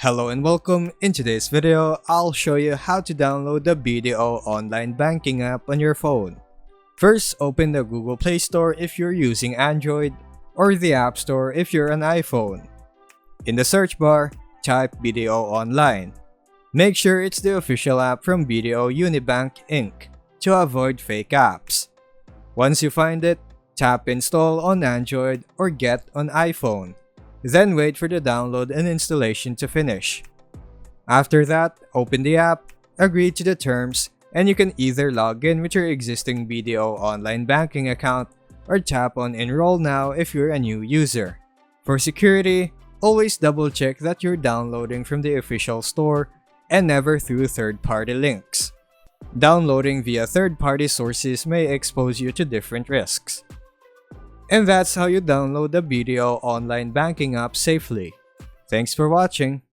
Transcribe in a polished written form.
Hello and welcome. In today's video, I'll show you how to download the BDO online banking app on your phone. First, open the Google Play Store if you're using Android, or the App Store if you're an iPhone. In the search bar, type BDO Online. Make sure it's the official app from BDO Unibank Inc. to avoid fake apps. Once you find it, tap Install on Android or Get on iPhone. Then wait for the download and installation to finish. After that, open the app, agree to the terms, and you can either log in with your existing BDO online banking account or tap on Enroll Now if you're a new user. For security, always double check that you're downloading from the official store and never through third-party links. Downloading via third-party sources may expose you to different risks. And that's how you download the BDO online banking app safely. Thanks for watching.